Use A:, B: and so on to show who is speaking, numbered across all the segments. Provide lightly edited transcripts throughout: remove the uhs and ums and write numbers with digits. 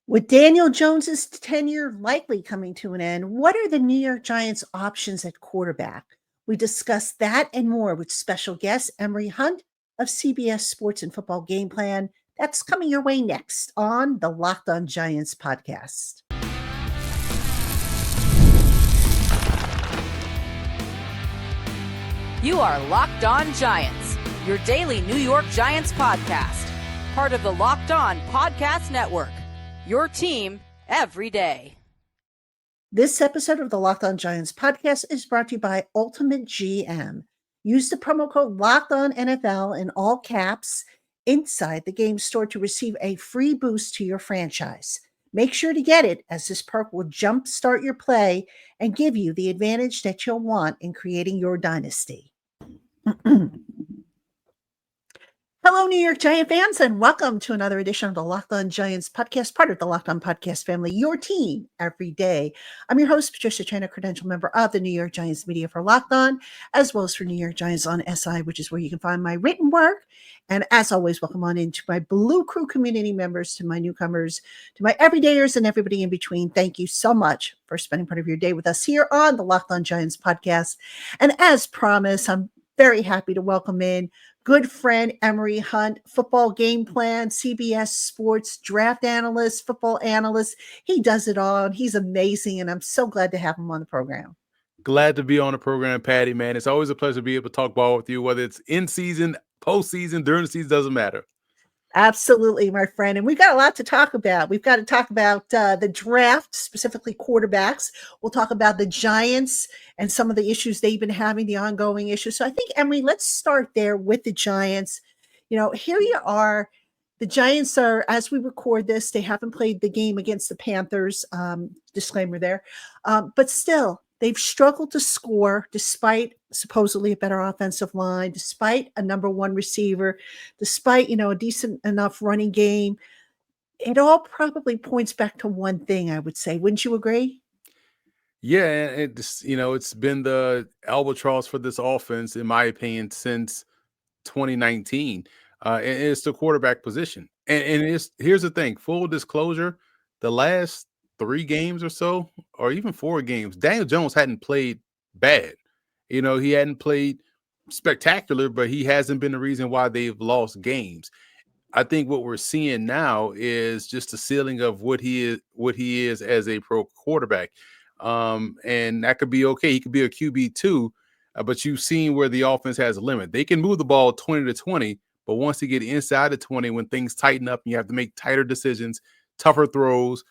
A: With Daniel Jones's tenure likely coming to an end, what are the New York Giants' options at quarterback? We discuss that and more with special guest Emory Hunt of CBS Sports and Football Game Plan. That's coming your way next on the Locked On Giants podcast.
B: You are Locked On Giants, your daily New York Giants podcast, part of the Locked On Podcast Network. Your team every day.
A: This episode of the Locked On Giants podcast is brought to you by Ultimate GM. Use the promo code Locked On NFL in all caps inside the game store to receive a free boost to your franchise. Make sure to get it, as this perk will jumpstart your play and give you the advantage that you'll want in creating your dynasty. Hello, New York Giant fans, and welcome to another edition of the Locked On Giants podcast, part of the Locked On Podcast family, your team every day. I'm your host, Patricia Trainer, credential member of the New York Giants media for Locked On, as well as for New York Giants on SI, which is where you can find my written work. And as always, welcome on into my Blue Crew community members, to my newcomers, to my everydayers, and everybody in between. Thank you so much for spending part of your day with us here on the Locked On Giants podcast. And as promised, I'm very happy to welcome in good friend Emory Hunt, football game plan, CBS Sports draft analyst, football analyst. He does it all, and he's amazing, and I'm so glad to have him on the program.
C: Glad to be on the program, Patty, man. It's always a pleasure to be able to talk ball with you, whether it's in season, postseason, during the season, doesn't matter.
A: Absolutely, my friend. And we've got a lot to talk about. We've got to talk about the draft, specifically quarterbacks. We'll talk about the Giants and some of the issues they've been having, the ongoing issues. So I think, Emory, let's start there with the Giants. You know, here you are. The Giants are, as we record this, they haven't played the game against the Panthers. Disclaimer there. But still, they've struggled to score despite supposedly a better offensive line, despite a number one receiver, despite, a decent enough running game. It all probably points back to one thing, I would say. Wouldn't you agree?
C: Yeah, and it's been the albatross for this offense, in my opinion, since 2019. And it's the quarterback position. And here's the thing, full disclosure, the last 3 games or so, or even 4 games, Daniel Jones hadn't played bad. He hadn't played spectacular, but he hasn't been the reason why they've lost games. I think what we're seeing now is just the ceiling of what he is as a pro quarterback. And that could be okay. He could be a QB2, but you've seen where the offense has a limit. They can move the ball 20 to 20, but once you get inside the 20, when things tighten up and you have to make tighter decisions, tougher throws,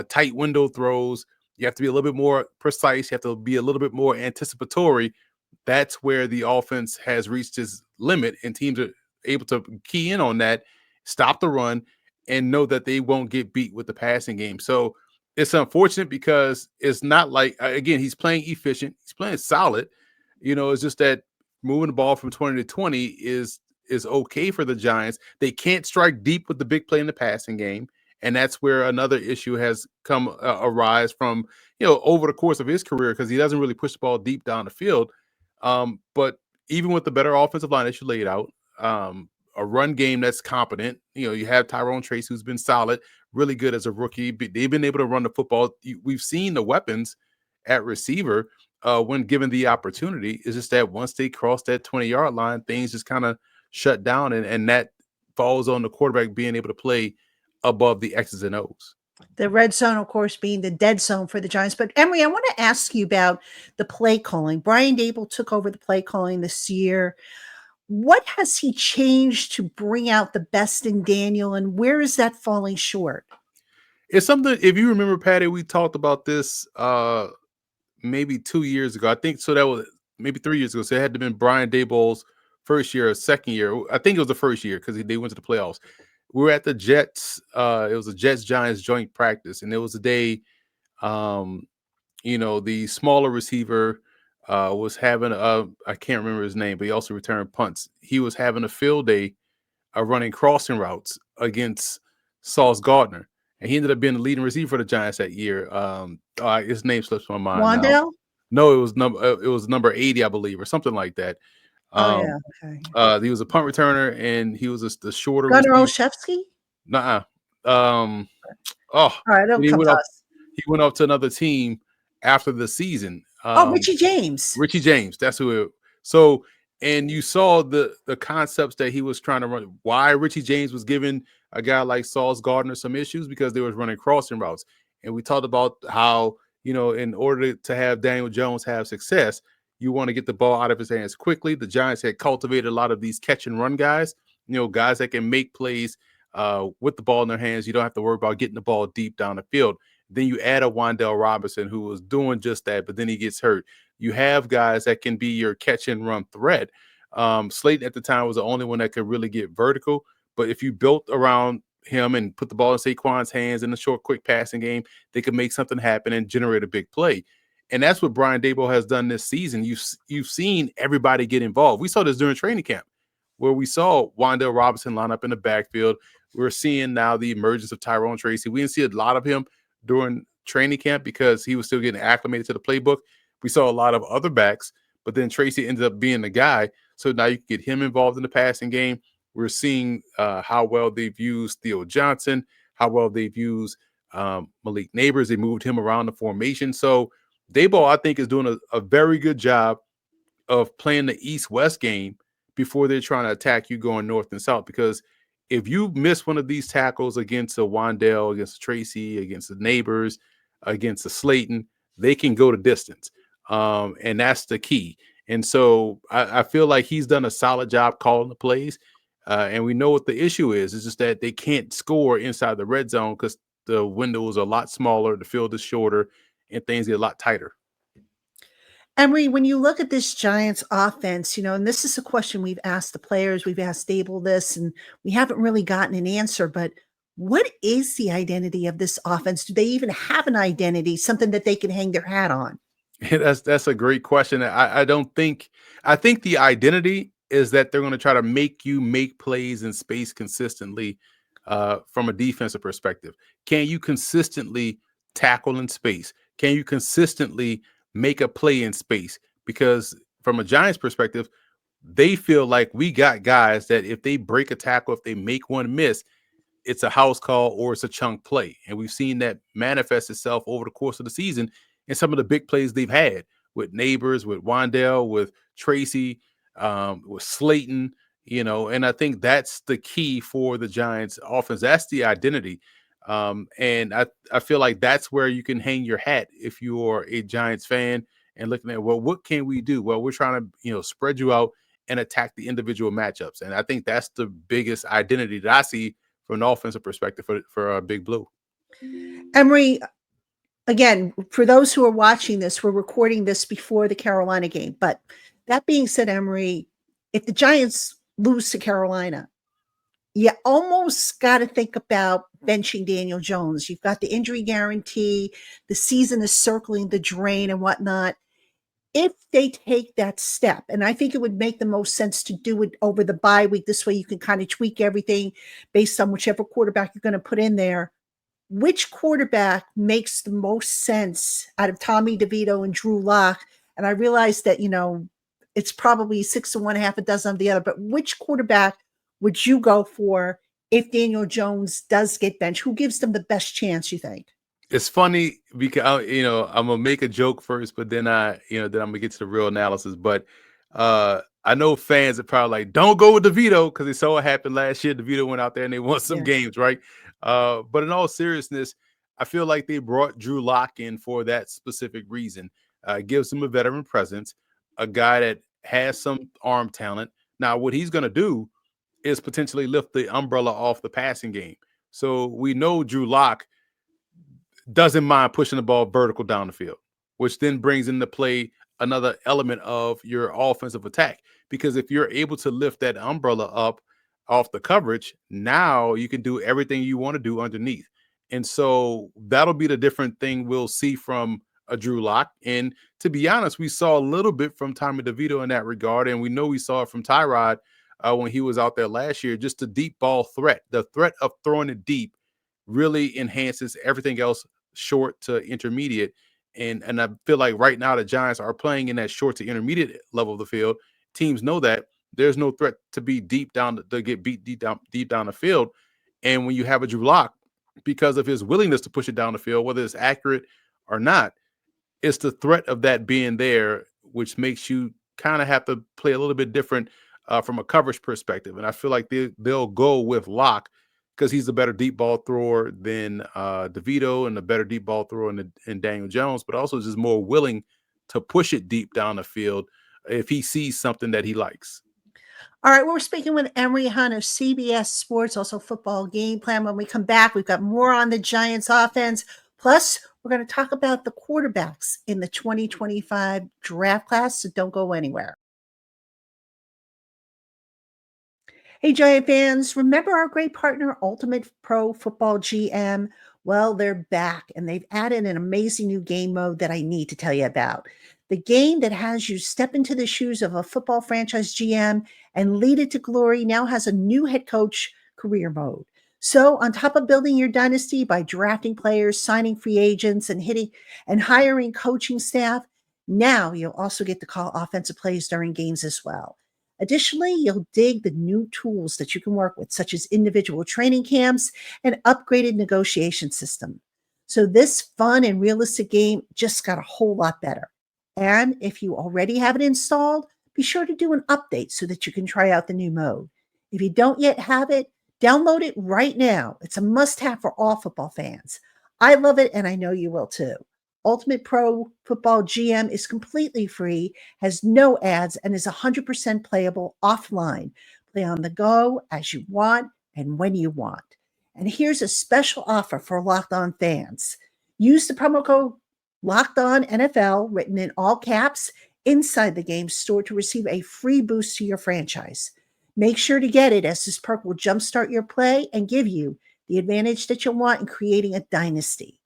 C: tight window throws, you have to be a little bit more precise. You have to be a little bit more anticipatory. That's where the offense has reached its limit, and teams are able to key in on that, stop the run, and know that they won't get beat with the passing game. So it's unfortunate because it's not like, again, he's playing efficient. He's playing solid. It's just that moving the ball from 20 to 20 is okay for the Giants. They can't strike deep with the big play in the passing game. And that's where another issue has come arise from, over the course of his career, because he doesn't really push the ball deep down the field. But even with the better offensive line that you laid out, a run game that's competent, you have Tyrone Trace, who's been solid, really good as a rookie. They've been able to run the football. We've seen the weapons at receiver when given the opportunity. It's just that once they cross that 20-yard line, things just kind of shut down, and that falls on the quarterback being able to play above the X's and O's.
A: The red zone, of course, being the dead zone for the Giants. But Emory, I want to ask you about the play calling. Brian Daboll took over the play calling this year. What has he changed to bring out the best in Daniel, and where is that falling short?
C: It's something, if you remember, Patty, we talked about this maybe 2 years ago. I think so. That was maybe 3 years ago. So it had to have been Brian Daboll's first year or second year. I think it was the first year because they went to the playoffs. We were at the Jets. It was a Jets-Giants joint practice, and it was a day, the smaller receiver was having I can't remember his name, but he also returned punts. He was having a field day running crossing routes against Sauce Gardner, and he ended up being the leading receiver for the Giants that year. His name slips my mind
A: Wandale?
C: now. No, it was number 80, I believe, or something like that.
A: Okay.
C: He was a punt returner, and he was the shorter
A: Gunnar
C: receiver.
A: Olszewski?
C: Nuh-uh. Oh,
A: All right,
C: and
A: don't come to us.
C: he went off to another team after the season.
A: Oh, Richie James.
C: Richie James, that's who it. So, and you saw the concepts that he was trying to run. Why Richie James was giving a guy like Sauce Gardner some issues, because they was running crossing routes. And we talked about how, in order to have Daniel Jones have success, you want to get the ball out of his hands quickly. The Giants had cultivated a lot of these catch and run guys, guys that can make plays with the ball in their hands. You don't have to worry about getting the ball deep down the field. Then you add a Wan'Dale Robinson who was doing just that, but then he gets hurt. You have guys that can be your catch and run threat. Slayton at the time was the only one that could really get vertical. But if you built around him and put the ball in Saquon's hands in the short, quick passing game, they could make something happen and generate a big play. And that's what Brian Daboll has done this season. You've seen everybody get involved. We saw this during training camp, where we saw Wan'Dale Robinson line up in the backfield. We're seeing now the emergence of Tyrone Tracy. We didn't see a lot of him during training camp because he was still getting acclimated to the playbook. We saw a lot of other backs, but then Tracy ended up being the guy. So now you can get him involved in the passing game. We're seeing how well they've used Theo Johnson, how well they've used Malik Neighbors. They moved him around the formation. So Daboll, I think, is doing a very good job of playing the East-West game before they're trying to attack you going north and south. Because if you miss one of these tackles against a Wan'Dale, against a Tracy, against the Neighbors, against the Slayton, they can go to distance. And that's the key. And so I feel like he's done a solid job calling the plays. And we know what the issue is. It's just that they can't score inside the red zone because the window is a lot smaller, the field is shorter, and things get a lot tighter.
A: Emory, when you look at this Giants offense, and this is a question we've asked the players, we've asked Daboll this, and we haven't really gotten an answer, but what is the identity of this offense? Do they even have an identity, something that they can hang their hat on?
C: That's a great question. I think the identity is that they're going to try to make you make plays in space consistently from a defensive perspective. Can you consistently tackle in space? Can you consistently make a play in space? Because from a Giants perspective, they feel like we got guys that if they break a tackle, if they make one miss, it's a house call or it's a chunk play. And we've seen that manifest itself over the course of the season in some of the big plays they've had with Neighbors, with Wan'Dale, with Tracy, with Slayton, and I think that's the key for the Giants offense. That's the identity. And I feel like that's where you can hang your hat if you're a Giants fan and looking at, well, what can we do? Well, we're trying to, spread you out and attack the individual matchups. And I think that's the biggest identity that I see from an offensive perspective for Big Blue.
A: Emory, again, for those who are watching this, we're recording this before the Carolina game. But that being said, Emory, if the Giants lose to Carolina, you almost got to think about benching Daniel Jones. You've got the injury guarantee. The season is circling the drain and whatnot. If they take that step, and I think it would make the most sense to do it over the bye week. This way you can kind of tweak everything based on whichever quarterback you're going to put in there. Which quarterback makes the most sense out of Tommy DeVito and Drew Lock? And I realize that, it's probably 6 to 1, half a dozen of the other, but which quarterback would you go for if Daniel Jones does get benched? Who gives them the best chance, you think?
C: It's funny because I'm gonna make a joke first, but then then I'm gonna get to the real analysis. But I know fans are probably like, "Don't go with DeVito," because they saw what happened last year. DeVito went out there and they won some games, right? But in all seriousness, I feel like they brought Drew Lock in for that specific reason. It gives him a veteran presence, a guy that has some arm talent. Now, what he's gonna do is potentially lift the umbrella off the passing game. So we know Drew Lock doesn't mind pushing the ball vertical down the field, which then brings into play another element of your offensive attack. Because if you're able to lift that umbrella up off the coverage, now you can do everything you want to do underneath. And so that'll be the different thing we'll see from a Drew Lock. And to be honest, we saw a little bit from Tommy DeVito in that regard. And we know we saw it from Tyrod when he was out there last year, just the deep ball threat. The threat of throwing it deep really enhances everything else short to intermediate. And I feel like right now the Giants are playing in that short to intermediate level of the field. Teams know that there's no threat to be deep down to get beat deep down the field. And when you have a Drew Lock, because of his willingness to push it down the field, whether it's accurate or not. It's the threat of that being there, which makes you kind of have to play a little bit different from a coverage perspective. And I feel like they'll go with Locke because he's a better deep ball thrower than DeVito, and a better deep ball thrower in Daniel Jones, but also just more willing to push it deep down the field if he sees something that he likes.
A: All right, we're speaking with Emory Hunt of CBS Sports, also Football Game Plan. When we come back, we've got more on the Giants offense. Plus, we're going to talk about the quarterbacks in the 2025 draft class, so don't go anywhere. Hey, Giant fans, remember our great partner, Ultimate Pro Football GM? Well, they're back and they've added an amazing new game mode that I need to tell you about. The game that has you step into the shoes of a football franchise GM and lead it to glory now has a new head coach career mode. So, on top of building your dynasty by drafting players, signing free agents, and hiring coaching staff, now you'll also get to call offensive plays during games as well. Additionally, you'll dig the new tools that you can work with, such as individual training camps and upgraded negotiation system. So this fun and realistic game just got a whole lot better. And if you already have it installed, be sure to do an update so that you can try out the new mode. If you don't yet have it, download it right now. It's a must-have for all football fans. I love it, and I know you will too. Ultimate Pro Football GM is completely free, has no ads, and is 100% playable offline. Play on the go as you want and when you want. And here's a special offer for Locked On fans. Use the promo code Locked On NFL, written in all caps, inside the game store to receive a free boost to your franchise. Make sure to get it, as this perk will jumpstart your play and give you the advantage that you'll want in creating a dynasty.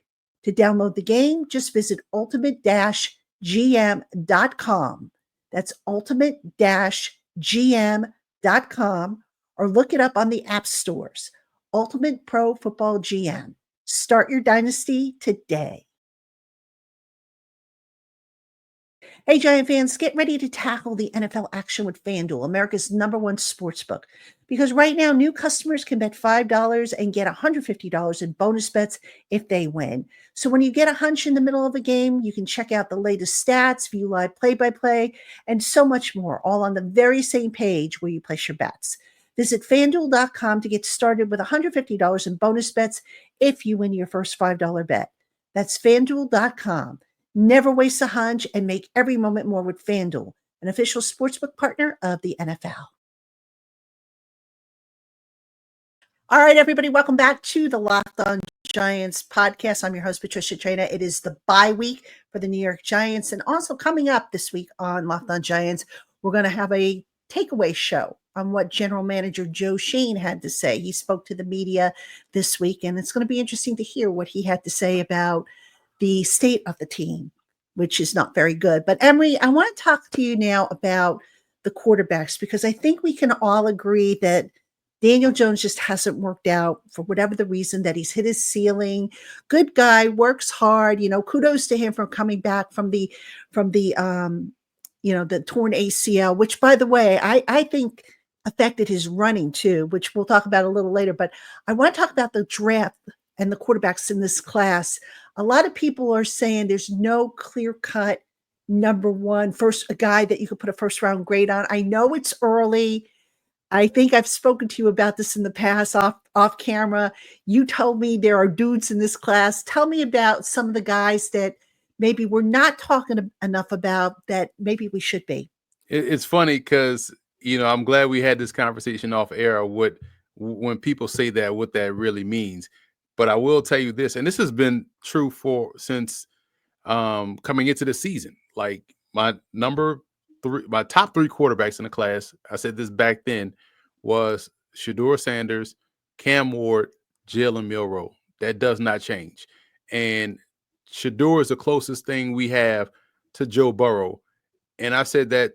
A: To download the game, just visit ultimate-gm.com. That's ultimate-gm.com, or look it up on the app stores. Ultimate Pro Football GM. Start your dynasty today. Hey, Giant fans, get ready to tackle the NFL action with FanDuel, America's #1 sportsbook. Because right now, new customers can bet $5 and get $150 in bonus bets if they win. So when you get a hunch in the middle of a game, you can check out the latest stats, view live play-by-play, and so much more, all on the very same page where you place your bets. Visit FanDuel.com to get started with $150 in bonus bets if you win your first $5 bet. That's FanDuel.com. Never waste a hunch and make every moment more with FanDuel, an official sportsbook partner of the NFL. All right, everybody, welcome back to the Locked On Giants podcast. I'm your host, Patricia Traina. It is the bye week for the New York Giants. And also coming up this week on Locked On Giants, we're going to have a takeaway show on what General Manager Joe Schoen had to say. He spoke to the media this week, and it's going to be interesting to hear what he had to say about the state of the team, which is not very good. But Emory, I want to talk to you now about the quarterbacks, because I think we can all agree that Daniel Jones just hasn't worked out for whatever the reason, that he's hit his ceiling. Good guy, works hard. Kudos to him for coming back from the the torn ACL, which, by the way, I think affected his running too, which we'll talk about a little later. But I want to talk about the draft and the quarterbacks in this class. A lot of people are saying there's no clear-cut number one, a guy that you could put a first-round grade on. I know it's early. I think I've spoken to you about this in the past off camera. You told me there are dudes in this class. Tell me about some of the guys that maybe we're not talking enough about that maybe we should be.
C: It's funny because, I'm glad we had this conversation off air, when people say that, what that really means. But I will tell you this, and this has been true since coming into the season. Like my top three quarterbacks in the class, I said this back then, was Shedeur Sanders, Cam Ward, Jalen Milroe. That does not change. And Shedeur is the closest thing we have to Joe Burrow. And I said that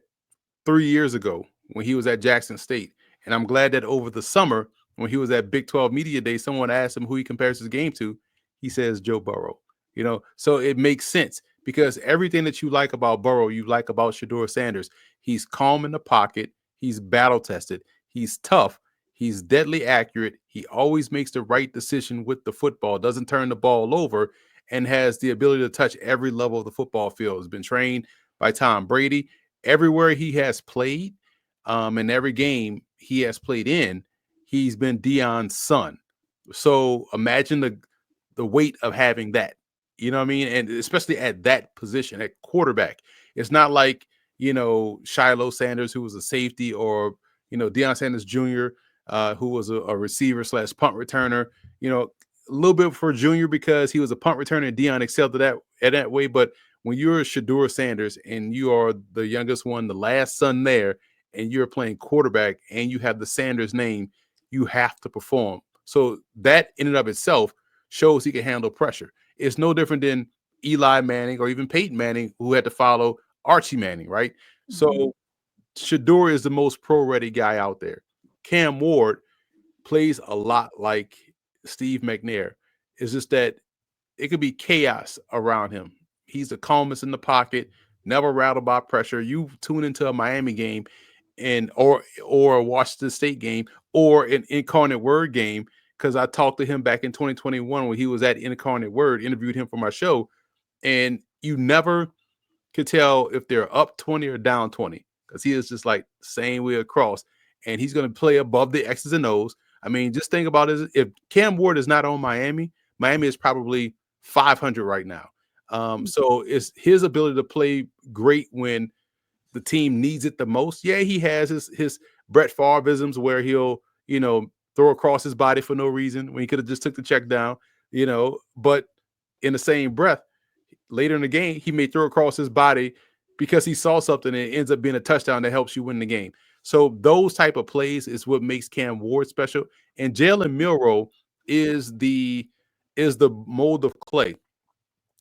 C: 3 years ago when he was at Jackson State. And I'm glad that over the summer, when he was at Big 12 Media Day, someone asked him who he compares his game to. He says Joe Burrow. So it makes sense, because everything that you like about Burrow, you like about Shedeur Sanders. He's calm in the pocket. He's battle tested. He's tough. He's deadly accurate. He always makes the right decision with the football, doesn't turn the ball over, and has the ability to touch every level of the football field. Has been trained by Tom Brady. Everywhere he has played, in every game he has played in, he's been Deion's son. So imagine the weight of having that. You know what I mean? And especially at that position, at quarterback. It's not like, Shiloh Sanders, who was a safety, or, Deion Sanders Jr., who was a receiver / punt returner. A little bit for Junior because he was a punt returner and Deion excelled at that way. But when you're Shedeur Sanders and you are the youngest one, the last son there, and you're playing quarterback and you have the Sanders name, you have to perform. So that in and of itself shows he can handle pressure. It's no different than Eli Manning or even Peyton Manning, who had to follow Archie Manning, right?
A: Mm-hmm.
C: So Shedeur is the most pro-ready guy out there. Cam Ward plays a lot like Steve McNair. It's just that it could be chaos around him. He's the calmest in the pocket, never rattled by pressure. You tune into a Miami game or a Washington State game or an Incarnate Word game, because I talked to him back in 2021 when he was at Incarnate Word, interviewed him for my show, and you never could tell if they're up 20 or down 20, because he is just like same way across, and he's going to play above the X's and O's. I mean, just think about it. If Cam Ward is not on Miami is probably 500 right now. So it's his ability to play great when the team needs it the most. Yeah, he has his Brett Favreisms where he'll, throw across his body for no reason when he could have just took the check down, but in the same breath, later in the game, he may throw across his body because he saw something and it ends up being a touchdown that helps you win the game. So those type of plays is what makes Cam Ward special. And Jalen Milroe is the mold of clay.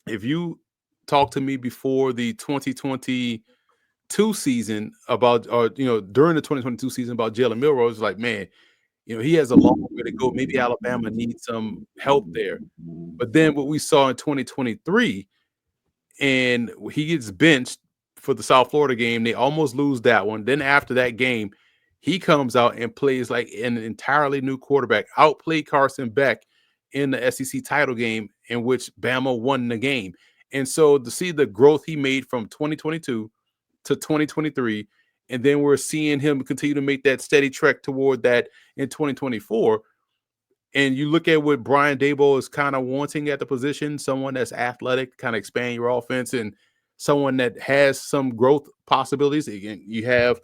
C: If you talk to me before the 2022 season about, or during the 2022 season about Jalen Milroe, it's like, man, he has a long way to go. Maybe Alabama needs some help there. But then what we saw in 2023, and he gets benched for the South Florida game. They almost lose that one. Then after that game, he comes out and plays like an entirely new quarterback, outplayed Carson Beck in the SEC title game in which Bama won the game. And so to see the growth he made from 2022 to 2023, and then we're seeing him continue to make that steady trek toward that in 2024. And you look at what Brian Daboll is kind of wanting at the position, someone that's athletic, kind of expand your offense, and someone that has some growth possibilities. Again, you have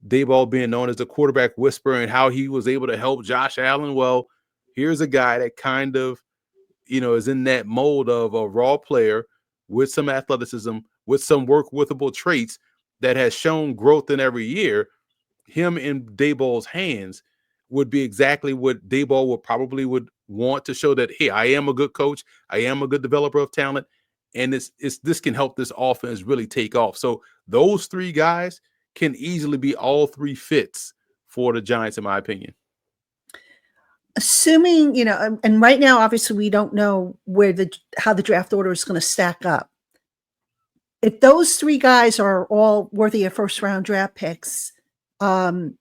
C: Daboll being known as the quarterback whisperer and how he was able to help Josh Allen. Well, here's a guy that kind of, is in that mold of a raw player with some athleticism, with some work withable traits that has shown growth in every year. Him in Daboll's hands would be exactly what Daboll would want to show that, hey, I am a good coach. I am a good developer of talent. And this can help this offense really take off. So those three guys can easily be all three fits for the Giants, in my opinion.
A: Assuming, and right now, obviously, we don't know how the draft order is going to stack up. If those three guys are all worthy of first round draft picks, and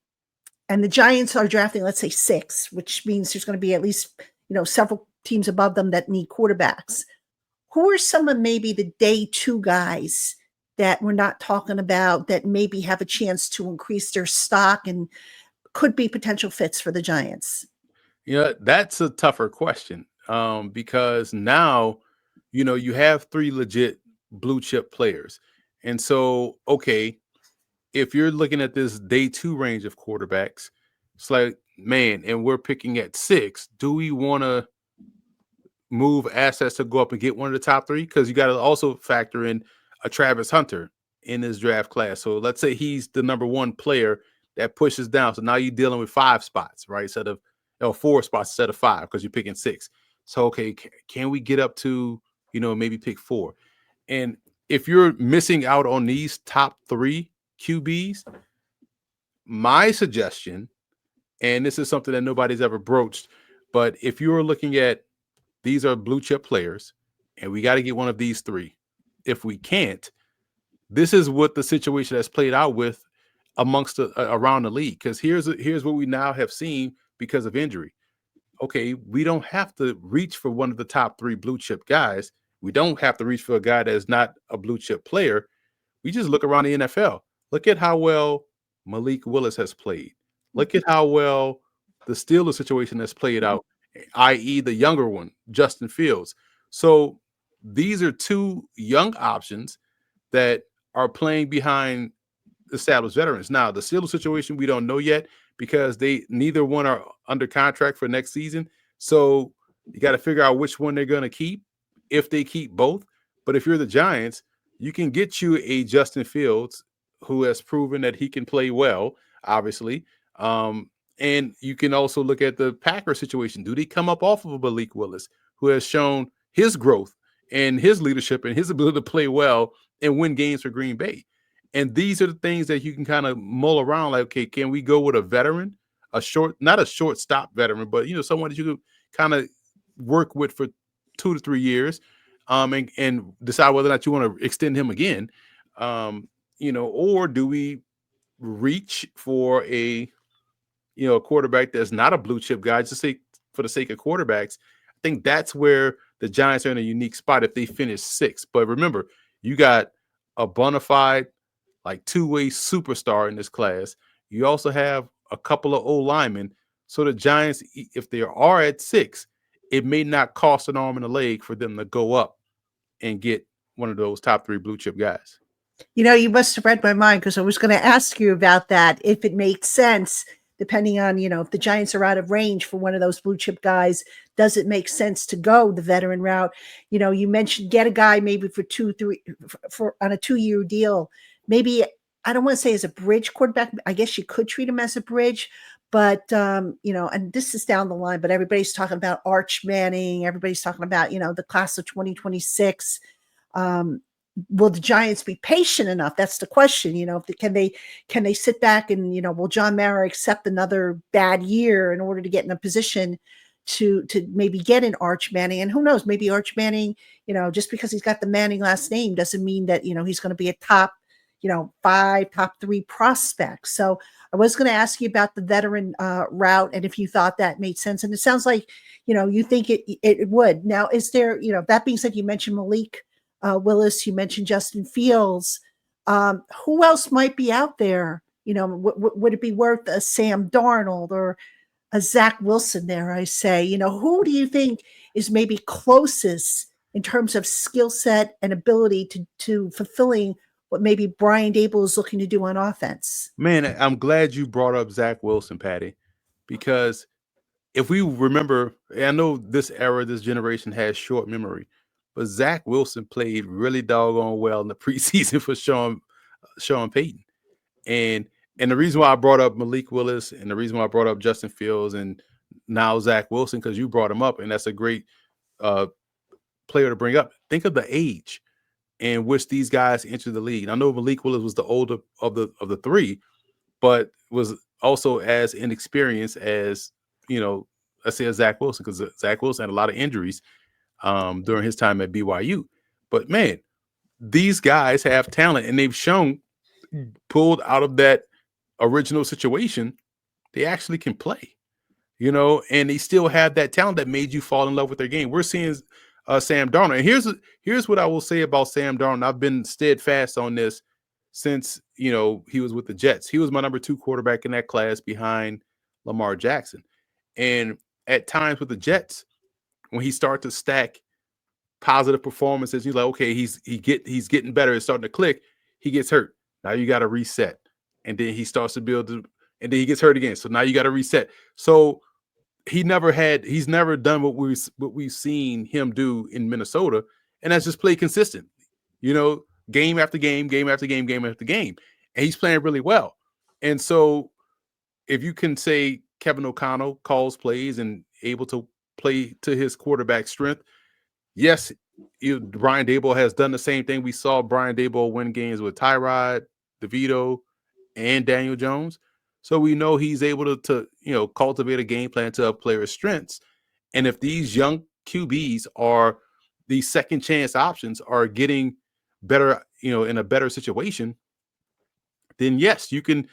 A: the Giants are drafting, let's say 6, which means there's going to be at least, several teams above them that need quarterbacks. Who are some of maybe the day 2 guys that we're not talking about that maybe have a chance to increase their stock and could be potential fits for the Giants?
C: That's a tougher question, because now, you have 3 legit blue chip players. And so, okay, if you're looking at this day 2 range of quarterbacks, it's like, man, and we're picking at 6, do we want to move assets to go up and get one of the top 3? Because you got to also factor in a Travis Hunter in this draft class. So let's say he's the number 1 player that pushes down. So now you're dealing with 5 spots, right? Instead of 4 spots instead of 5, because you're picking 6. So, okay, can we get up to, maybe pick 4? And if you're missing out on these top 3 QBs, my suggestion, and this is something that nobody's ever broached, but if you're looking at these are blue chip players and we got to get one of these 3. If we can't, this is what the situation has played out with amongst around the league. Because here's what we now have seen because of injury. Okay, we don't have to reach for one of the top 3 blue chip guys. We don't have to reach for a guy that's not a blue chip player. We just look around the NFL. Look at how well Malik Willis has played. Look at how well the Steelers situation has played out, i.e., the younger one, Justin Fields. So these are 2 young options that are playing behind established veterans. Now, the Steelers situation we don't know yet because neither one are under contract for next season. So you got to figure out which one they're going to keep if they keep both. But if you're the Giants, you can get you a Justin Fields who has proven that he can play well, obviously. And you can also look at the Packers situation. Do they come up off of a Malik Willis who has shown his growth and his leadership and his ability to play well and win games for Green Bay? And these are the things that you can kind of mull around. Like, okay, can we go with a veteran, not a shortstop veteran, but someone that you can kind of work with for 2 to 3 years, and decide whether or not you want to extend him again, or do we reach for a quarterback that's not a blue chip guy, just say for the sake of quarterbacks? I think that's where the Giants are in a unique spot if they finish 6th. But remember, you got a bona fide, like 2-way superstar in this class. You also have a couple of old linemen. So the Giants, if they are at 6, it may not cost an arm and a leg for them to go up and get one of those top 3 blue chip guys.
A: You must have read my mind because I was going to ask you about that. If it makes sense, depending on, if the Giants are out of range for one of those blue chip guys, does it make sense to go the veteran route? You mentioned get a guy maybe for 2-3 for on a 2-year deal. Maybe, I don't want to say as a bridge quarterback. I guess you could treat him as a bridge, but and this is down the line, but everybody's talking about Arch Manning. Everybody's talking about, the class of 2026. Will the Giants be patient enough? That's the question. Can they sit back and, will John Mara accept another bad year in order to get in a position to maybe get an Arch Manning? And who knows, maybe Arch Manning, just because he's got the Manning last name doesn't mean that, he's going to be a top, 5, top 3 prospect. So I was going to ask you about the veteran route and if you thought that made sense. And it sounds like, you think it would. Now, is there, that being said, you mentioned Malik Willis, you mentioned Justin Fields. Who else might be out there? Would it be worth a Sam Darnold or a Zach Wilson there? I say, who do you think is maybe closest in terms of skill set and ability to fulfilling what maybe Brian Dable is looking to do on offense?
C: Man, I'm glad you brought up Zach Wilson, Patty, because if we remember, I know this era, this generation has short memory, but Zach Wilson played really doggone well in the preseason for Sean Payton. And the reason why I brought up Malik Willis and the reason why I brought up Justin Fields and now Zach Wilson, because you brought him up, and that's a great player to bring up. Think of the age in which these guys entered the league. And I know Malik Willis was the older of the 3, but was also as inexperienced as, let's say Zach Wilson, because Zach Wilson had a lot of injuries during his time at BYU. But man, these guys have talent, and they've shown, pulled out of that original situation, they actually can play, and they still have that talent that made you fall in love with their game. We're seeing Sam Darnold. And here's what I will say about Sam Darnold. I've been steadfast on this since, he was with the Jets. He was my number 2 quarterback in that class behind Lamar Jackson. And at times with the Jets, when he started to stack positive performances, you're like, okay, he's getting better. It's starting to click. He gets hurt. Now you got to reset. And then he starts to build, and then he gets hurt again. So now you got to reset. So he's never done what we've seen him do in Minnesota, and that's just play consistent, game after game, game after game, game after game. And he's playing really well. And so if you can say Kevin O'Connell calls plays and able to play to his quarterback strength, yes, Brian Dable has done the same thing. We saw Brian Dable win games with Tyrod, DeVito, and Daniel Jones. So we know he's able to cultivate a game plan to a player's strengths. And if these young QBs are these second chance options are getting better, in a better situation, then yes, you can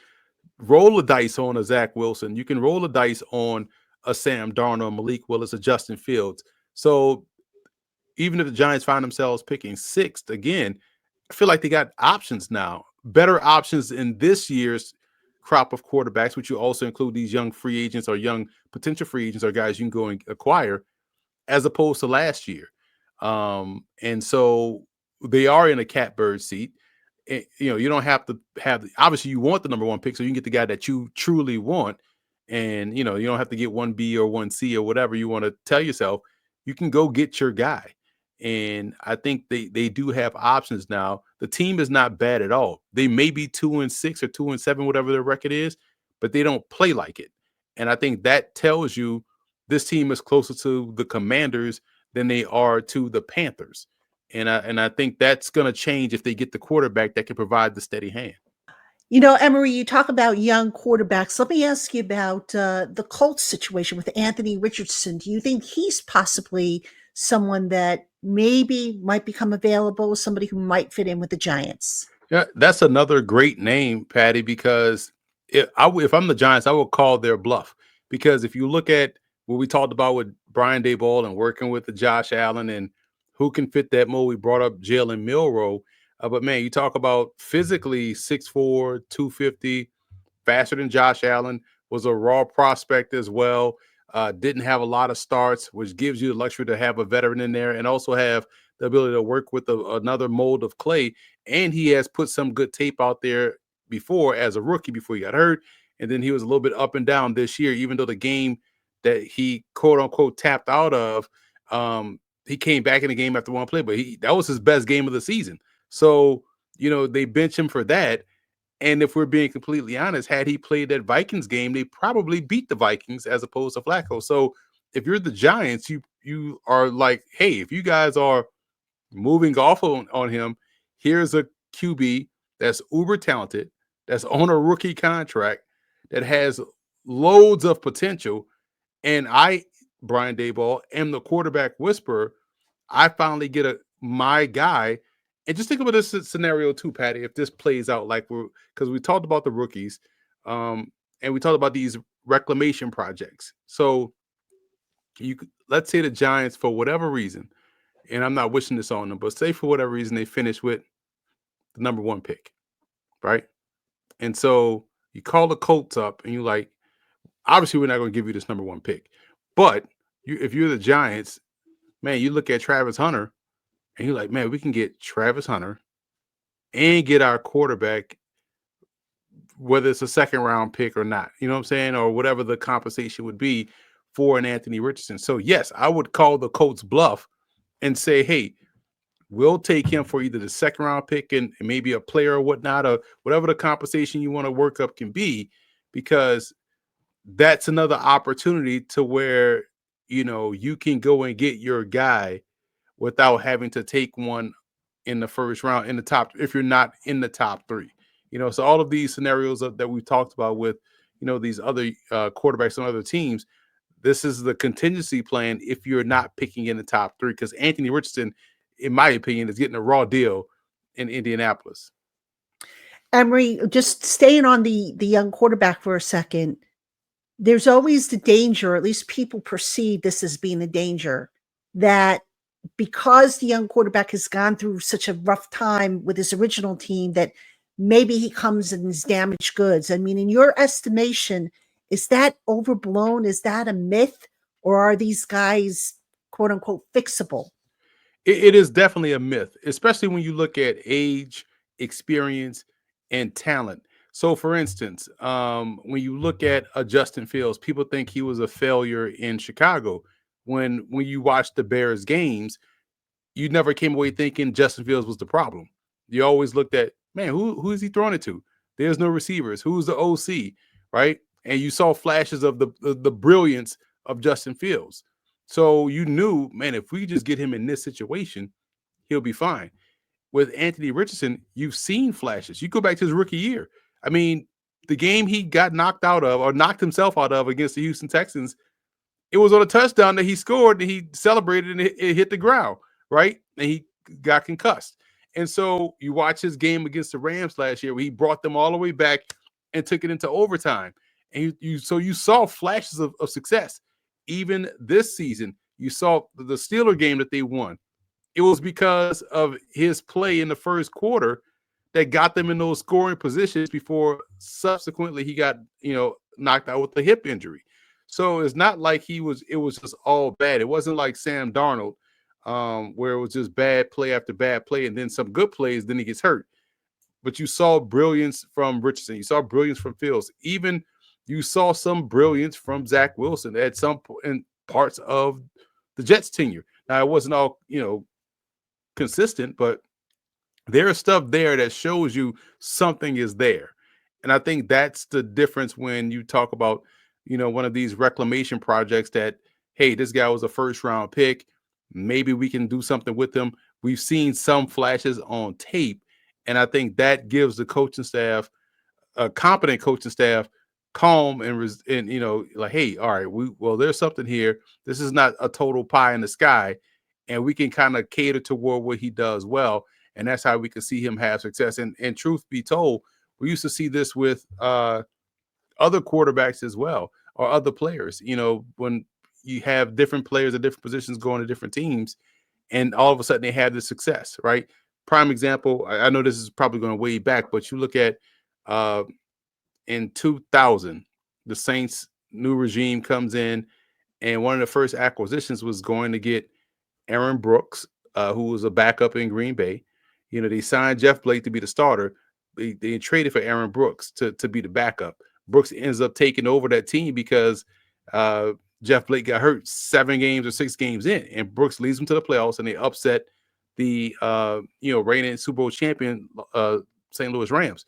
C: roll the dice on a Zach Wilson. You can roll the dice on a Sam Darnold, Malik Willis, a Justin Fields. So even if the Giants find themselves picking sixth again, I feel like they got options now, better options in this year's crop of quarterbacks, which you also include these young free agents or young potential free agents or guys you can go and acquire as opposed to last year. And so they are in a catbird seat. You don't have to have, obviously you want the number one pick so you can get the guy that you truly want. And, you don't have to get 1B or 1C or whatever you want to tell yourself. You can go get your guy. And I think they do have options now. The team is not bad at all. They may be 2-6 or 2-7, whatever their record is, but they don't play like it. And I think that tells you this team is closer to the Commanders than they are to the Panthers. And I think that's going to change if they get the quarterback that can provide the steady hand.
A: Emory, you talk about young quarterbacks. Let me ask you about the Colts situation with Anthony Richardson. Do you think he's possibly someone that maybe might become available, somebody who might fit in with the Giants?
C: Yeah, that's another great name, Patty, because if I'm the Giants, I will call their bluff. Because if you look at what we talked about with Brian Daboll and working with the Josh Allen and who can fit that mold, we brought up Jalen Milroe. But man, you talk about physically 6'4", 250, faster than Josh Allen, was a raw prospect as well. Didn't have a lot of starts, which gives you the luxury to have a veteran in there and also have the ability to work with another mold of clay. And he has put some good tape out there before as a rookie before he got hurt. And then he was a little bit up and down this year, even though the game that he quote unquote tapped out of, he came back in the game after one play, but that was his best game of the season. So, they bench him for that. And if we're being completely honest, had he played that Vikings game, they probably beat the Vikings as opposed to Flacco. So if you're the Giants, you are like, hey, if you guys are moving off on him, here's a QB that's uber talented, that's on a rookie contract, that has loads of potential. And I, Brian Daboll, am the quarterback whisperer. I finally get my guy. And just think about this scenario too, Patty, if this plays out like because we talked about the rookies, and we talked about these reclamation projects. So let's say the Giants, for whatever reason, and I'm not wishing this on them, but say for whatever reason they finish with the number one pick, right? And so you call the Colts up and you're like, obviously we're not going to give you this number one pick, but if you're the Giants, man, you look at Travis Hunter and you're like, man, we can get Travis Hunter and get our quarterback, whether it's a second round pick or not, you know what I'm saying? Or whatever the compensation would be for an Anthony Richardson. So yes, I would call the Colts bluff and say, hey, we'll take him for either the second round pick and maybe a player or whatnot, or whatever the compensation you want to work up can be, because that's another opportunity to where, you can go and get your guy without having to take one in the first round in the top, if you're not in the top three. So all of these scenarios that we've talked about with, these other quarterbacks on other teams, this is the contingency plan if you're not picking in the top three, because Anthony Richardson, in my opinion, is getting a raw deal in Indianapolis.
A: Emory, just staying on the young quarterback for a second, there's always the danger, at least people perceive this as being a danger, that because the young quarterback has gone through such a rough time with his original team, that maybe he comes in his damaged goods. I mean, in your estimation, is that overblown? Is that a myth? Or are these guys, quote unquote, fixable?
C: It is definitely a myth, especially when you look at age, experience, and talent. So, for instance, when you look at Justin Fields, people think he was a failure in Chicago. When you watch the Bears games, you never came away thinking Justin Fields was the problem. You always looked at, man, who is he throwing it to? There's no receivers. Who's the OC, right? And you saw flashes of the brilliance of Justin Fields. So you knew, man, if we just get him in this situation, he'll be fine. With Anthony Richardson, you've seen flashes. You go back to his rookie year. I mean, the game he got knocked out of or knocked himself out of against the Houston Texans, it was on a touchdown that he scored and he celebrated and it hit the ground, right? And he got concussed. And so you watch his game against the Rams last year where he brought them all the way back and took it into overtime. And you saw flashes of success. even this season, you saw the Steeler game that they won. It was because of his play in the first quarter that got them in those scoring positions before subsequently he got, knocked out with a hip injury. So it's not like it was just all bad. It wasn't like Sam Darnold, where it was just bad play after bad play and then some good plays, then he gets hurt. But you saw brilliance from Richardson. You saw brilliance from Fields. Even you saw some brilliance from Zach Wilson at some point in parts of the Jets tenure. Now, it wasn't all, consistent, but there's stuff there that shows you something is there. And I think that's the difference when you talk about, one of these reclamation projects that, hey, this guy was a first round pick. Maybe we can do something with him. We've seen some flashes on tape. And I think that gives the coaching staff, a competent coaching staff, calm and like, hey, all right, there's something here. This is not a total pie in the sky. And we can kind of cater toward what he does well. And that's how we can see him have success. And truth be told, we used to see this with other quarterbacks as well, or other players. When you have different players at different positions going to different teams, and all of a sudden they have the success, right? Prime example, I know this is probably going way back, but you look at in 2000, the Saints' new regime comes in, and one of the first acquisitions was going to get Aaron Brooks, who was a backup in Green Bay. They signed Jeff Blake to be the starter. They traded for Aaron Brooks to be the backup. Brooks ends up taking over that team because Jeff Blake got hurt 7 games or 6 games in, and Brooks leads them to the playoffs, and they upset the reigning Super Bowl champion St. Louis Rams.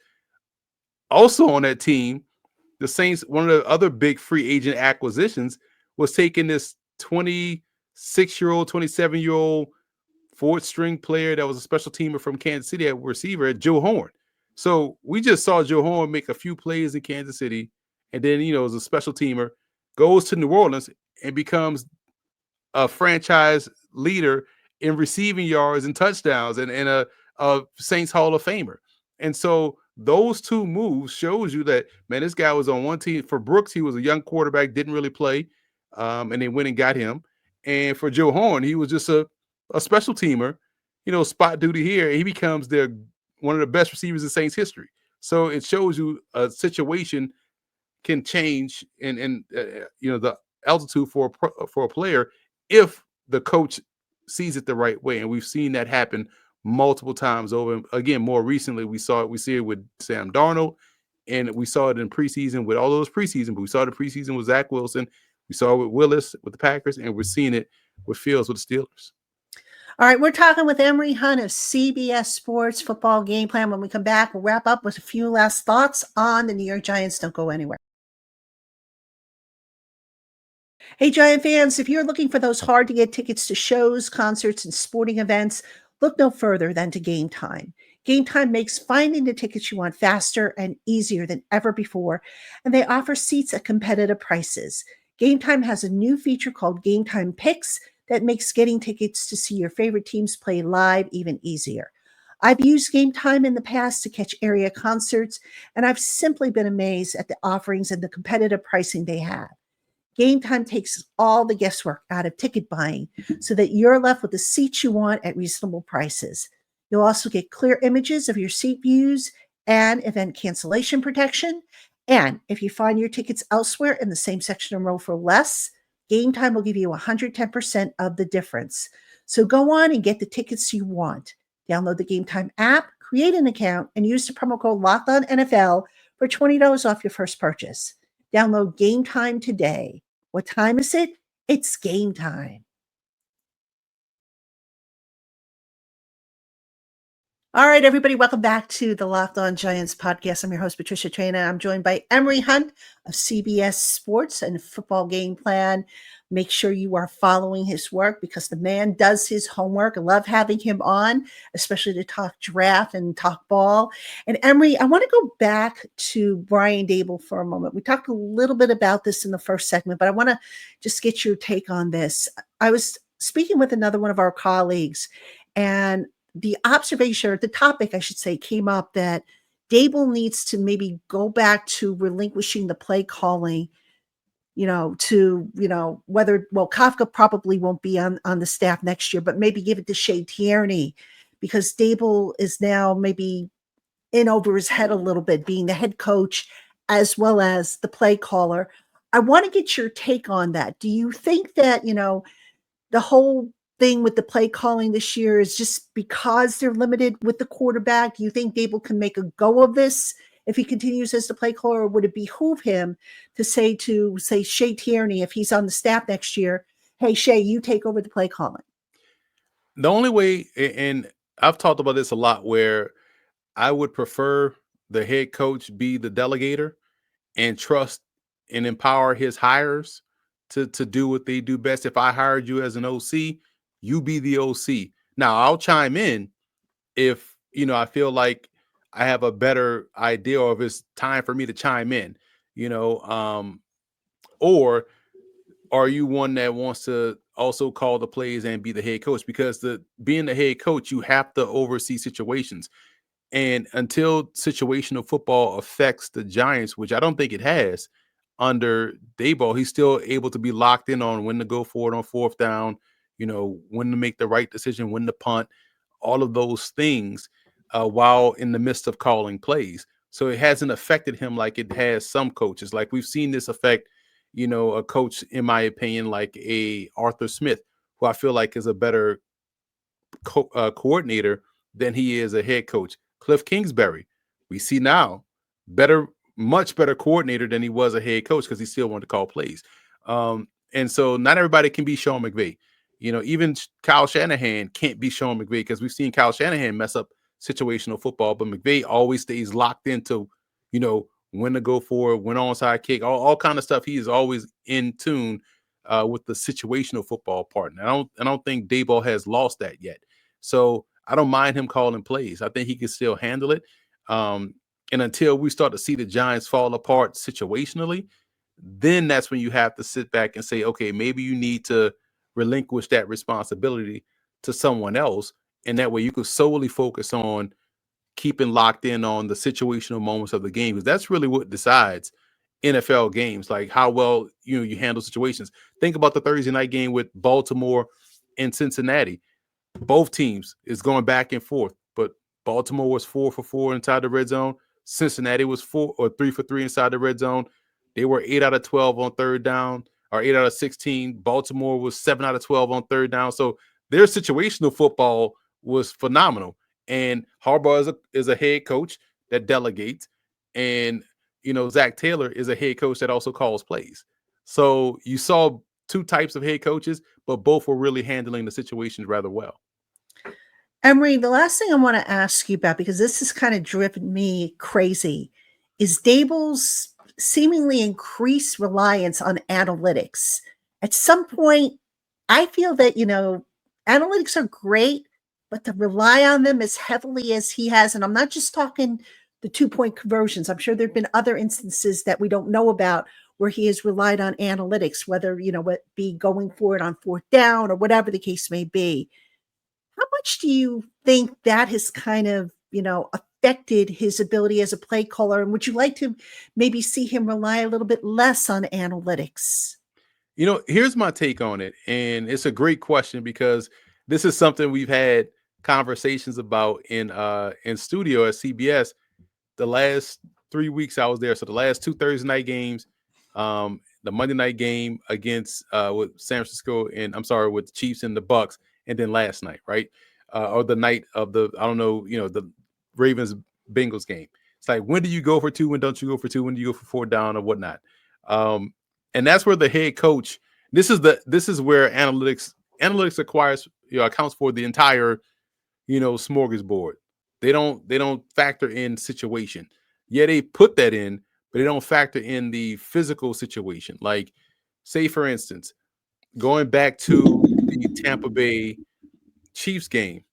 C: Also on that team, the Saints, one of the other big free agent acquisitions was taking this 26-year-old, 27-year-old fourth string player that was a special teamer from Kansas City at receiver, Joe Horn. So we just saw Joe Horn make a few plays in Kansas City, and then, as a special teamer, goes to New Orleans and becomes a franchise leader in receiving yards and touchdowns and a Saints Hall of Famer. And so those two moves shows you that, man, this guy was on one team. For Brooks, he was a young quarterback, didn't really play, and they went and got him. And for Joe Horn, he was just a special teamer, spot duty here. He becomes one of the best receivers in Saints history. So it shows you a situation can change and the altitude for a player if the coach sees it the right way. And we've seen that happen multiple times over. Again, more recently, we see it with Sam Darnold, and we saw it in preseason with all those preseason, but we saw the preseason with Zach Wilson. We saw it with Willis with the Packers, and we're seeing it with Fields with the Steelers.
A: All right, we're talking with Emory Hunt of CBS Sports Football Game Plan. When we come back, we'll wrap up with a few last thoughts on the New York Giants. Don't go anywhere. Hey, Giant fans, if you're looking for those hard-to-get tickets to shows, concerts, and sporting events, look no further than to Game Time. Game Time makes finding the tickets you want faster and easier than ever before, and they offer seats at competitive prices. Game Time has a new feature called Game Time Picks that makes getting tickets to see your favorite teams play live even easier. I've used Game Time in the past to catch area concerts, and I've simply been amazed at the offerings and the competitive pricing they have. Game Time takes all the guesswork out of ticket buying so that you're left with the seats you want at reasonable prices. You'll also get clear images of your seat views and event cancellation protection. And if you find your tickets elsewhere in the same section and row for less, Game Time will give you 110% of the difference. So go on and get the tickets you want. Download the Game Time app, create an account, and use the promo code LOCKEDONNFL for $20 off your first purchase. Download Game Time today. What time is it? It's game time. All right, everybody, welcome back to the Locked On Giants podcast. I'm your host, Patricia Traina. I'm joined by Emory Hunt of CBS Sports and Football Game Plan. Make sure you are following his work because the man does his homework. I love having him on, especially to talk draft and talk ball. And Emory, I want to go back to Brian Daboll for a moment. We talked a little bit about this in the first segment, but I want to just get your take on this. I was speaking with another one of our colleagues, and the observation, or the topic, I should say, came up that Daboll needs to maybe go back to relinquishing the play calling to, whether, well, Kafka probably won't be on the staff next year, but maybe give it to Shea Tierney, because Dable is now maybe in over his head a little bit, being the head coach as well as the play caller. I want to get your take on that. Do you think that, the whole thing with the play calling this year is just because they're limited with the quarterback? Do you think Dable can make a go of this if he continues as the play caller, or would it behoove him to say Shea Tierney, if he's on the staff next year, hey Shea, you take over the play calling?
C: The only way, and I've talked about this a lot, where I would prefer the head coach be the delegator and trust and empower his hires to do what they do best. If I hired you as an OC, you be the OC. Now I'll chime in if I feel like I have a better idea, or if it's time for me to chime in, you know, or are you one that wants to also call the plays and be the head coach? Because being the head coach, you have to oversee situations. And until situational football affects the Giants, which I don't think it has under Daboll, he's still able to be locked in on when to go for it on fourth down, when to make the right decision, when to punt, all of those things, while in the midst of calling plays. So it hasn't affected him like it has some coaches. Like we've seen this affect, a coach, in my opinion, like a Arthur Smith, who I feel like is a better coordinator than he is a head coach. Cliff Kingsbury, we see now, much better coordinator than he was a head coach, because he still wanted to call plays. And so not everybody can be Sean McVay. Even Kyle Shanahan can't be Sean McVay, because we've seen Kyle Shanahan mess up situational football, but McVay always stays locked into, when to go for it, when onside kick, all kind of stuff. He is always in tune with the situational football part. And I don't think Daboll has lost that yet. So I don't mind him calling plays. I think he can still handle it. And until we start to see the Giants fall apart situationally, then that's when you have to sit back and say, okay, maybe you need to relinquish that responsibility to someone else. And that way you could solely focus on keeping locked in on the situational moments of the game, because that's really what decides NFL games, like how well you handle situations. Think about the Thursday night game with Baltimore and Cincinnati. Both teams is going back and forth, but Baltimore was 4 for 4 inside the red zone. Cincinnati was 3 for 3 inside the red zone. They were 8 out of 12 on third down, or 8 out of 16. Baltimore was 7 out of 12 on third down. So their situational football was phenomenal. And Harbaugh is a head coach that delegates, and Zach Taylor is a head coach that also calls plays. So you saw two types of head coaches, but both were really handling the situations rather well.
A: Emory, the last thing I want to ask you about, because this has kind of driven me crazy, is Dable's seemingly increased reliance on analytics. At some point, I feel that, analytics are great, but to rely on them as heavily as he has, and I'm not just talking the 2-point conversions. I'm sure there have been other instances that we don't know about where he has relied on analytics, whether, it be going for it on fourth down or whatever the case may be. How much do you think that has kind of, affected his ability as a play caller? And would you like to maybe see him rely a little bit less on analytics?
C: Here's my take on it. And it's a great question, because this is something we've had conversations about in studio at CBS the last 3 weeks I was there. So the last 2 Thursday night games, the Monday night game against with San Francisco, and I'm sorry, with the Chiefs and the Bucks, and then last night, right? Or the night of the the Ravens Bengals game. It's like, when do you go for 2? When don't you go for 2? When do you go for 4 down or whatnot? And that's where the head coach. This is where analytics accounts for the entire smorgasbord. They don't factor in situation. Yeah, they put that in, but they don't factor in the physical situation. Like, say for instance, going back to the Tampa Bay Chiefs game,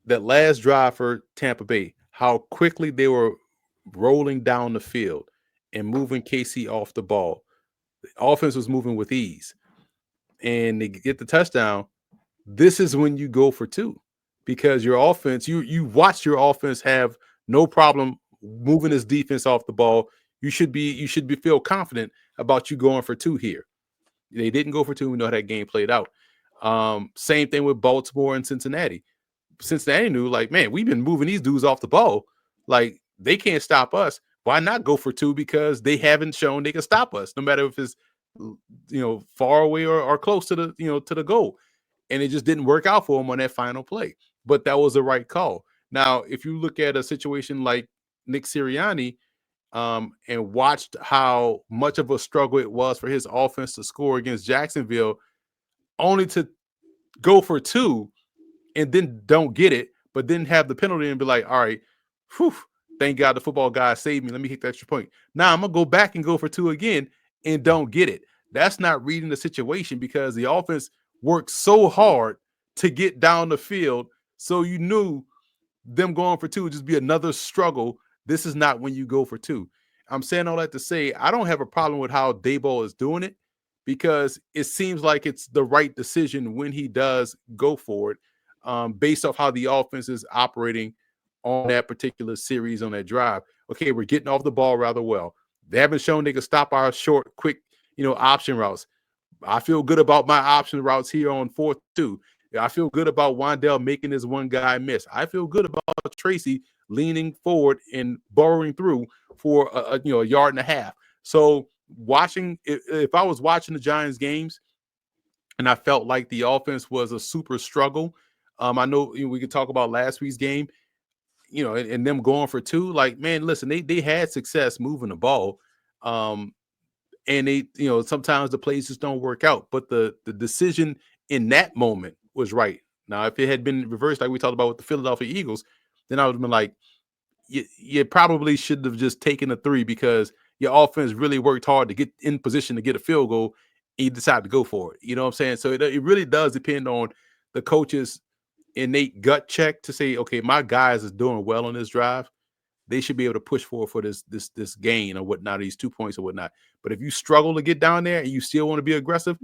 C: that last drive for Tampa Bay, how quickly they were rolling down the field and moving KC off the ball. The offense was moving with ease, and they get the touchdown. This is when you go for 2, because your offense, you watch your offense have no problem moving this defense off the ball. You should be feel confident about you going for 2 here. They didn't go for 2. We know how that game played out. Same thing with Baltimore and Cincinnati. Cincinnati knew, like, man, we've been moving these dudes off the ball. Like, they can't stop us. Why not go for 2? Because they haven't shown they can stop us, no matter if it's far away or close to the goal. And it just didn't work out for them on that final play. But that was the right call. Now, if you look at a situation like Nick Sirianni, and watched how much of a struggle it was for his offense to score against Jacksonville, only to go for 2 and then don't get it, but then have the penalty and be like, all right, whew, thank God the football guy saved me. Let me hit the extra point. Now I'm going to go back and go for 2 again and don't get it. That's not reading the situation, because the offense worked so hard to get down the field. So you knew them going for 2 would just be another struggle. This is not when you go for 2. I'm saying all that to say I don't have a problem with how Daboll is doing it, because it seems like it's the right decision when he does go for it, based off how the offense is operating on that particular series, on that drive. Okay, we're getting off the ball rather well. They haven't shown they can stop our short, quick, option routes. I feel good about my option routes here on 4th 2. I feel good about Wandell making this one guy miss. I feel good about Tracy leaning forward and burrowing through for a yard and a half. So if I was watching the Giants games and I felt like the offense was a super struggle, I know we could talk about last week's game, and them going for 2. Like, man, listen, they had success moving the ball. And they, sometimes the plays just don't work out. But the decision in that moment was right. Now, if it had been reversed, like we talked about with the Philadelphia Eagles, then I would have been like, you probably should have just taken a 3, because your offense really worked hard to get in position to get a field goal, and you decided to go for it. You know what I'm saying? So it really does depend on the coach's innate gut check to say, okay, my guys is doing well on this drive. They should be able to push forward for this gain or whatnot, these 2 points or whatnot. But if you struggle to get down there and you still want to be aggressive,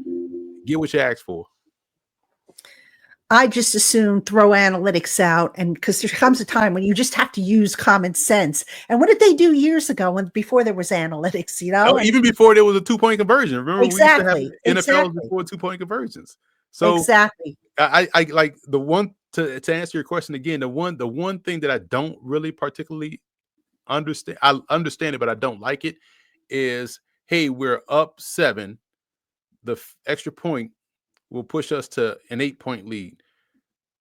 C: get what you asked for.
A: I just assume throw analytics out, and because there comes a time when you just have to use common sense. And what did they do years ago before there was analytics?
C: Even before there was a 2-point conversion. Remember,
A: exactly,
C: we used to have NFL before 2-point conversions. So
A: exactly.
C: I like the one to answer your question again. The one thing that I don't really particularly understand. I understand it, but I don't like it. Is, hey, we're up 7. The extra point will push us to an 8-point lead.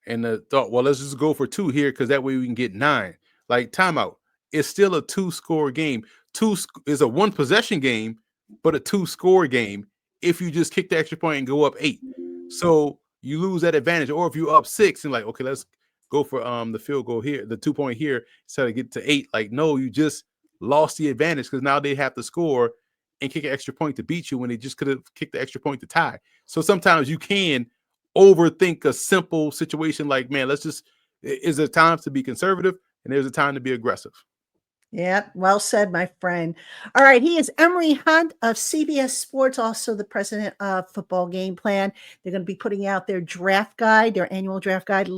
C: And the thought, well, let's just go for 2 here, because that way we can get 9. Like, timeout. It's still a 2-score game. 2 is a 1-possession game, but a 2-score game if you just kick the extra point and go up 8. So you lose that advantage. Or if you're up 6 and like, okay, let's go for the field goal here, the 2-point here, instead of get to 8. Like, no, you just lost the advantage, because now they have to score and kick an extra point to beat you when they just could have kicked the extra point to tie. So sometimes you can overthink a simple situation like, man, is a time to be conservative and there's a time to be aggressive.
A: Yeah, well said, my friend. All right, he is Emory Hunt of CBS Sports, also the president of Football Game Plan. They're going to be putting out their draft guide, their annual draft guide,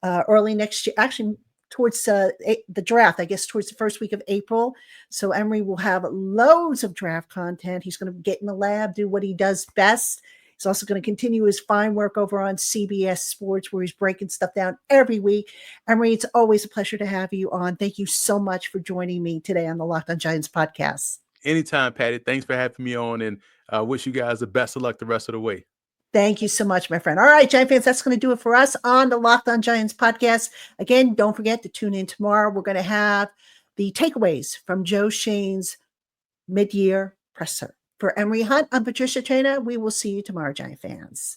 A: early next year, actually towards the draft, I guess, towards the first week of April. So Emory will have loads of draft content. He's going to get in the lab, do what he does best. He's also going to continue his fine work over on CBS Sports, where he's breaking stuff down every week. Emory, it's always a pleasure to have you on. Thank you so much for joining me today on the Locked On Giants podcast.
C: Anytime, Patty. Thanks for having me on, and I wish you guys the best of luck the rest of the way.
A: Thank you so much, my friend. All right, Giant fans, that's going to do it for us on the Locked On Giants podcast. Again, don't forget to tune in tomorrow. We're going to have the takeaways from Joe Shane's mid-year presser. For Emory Hunt, I'm Patricia Traina. We will see you tomorrow, Giant fans.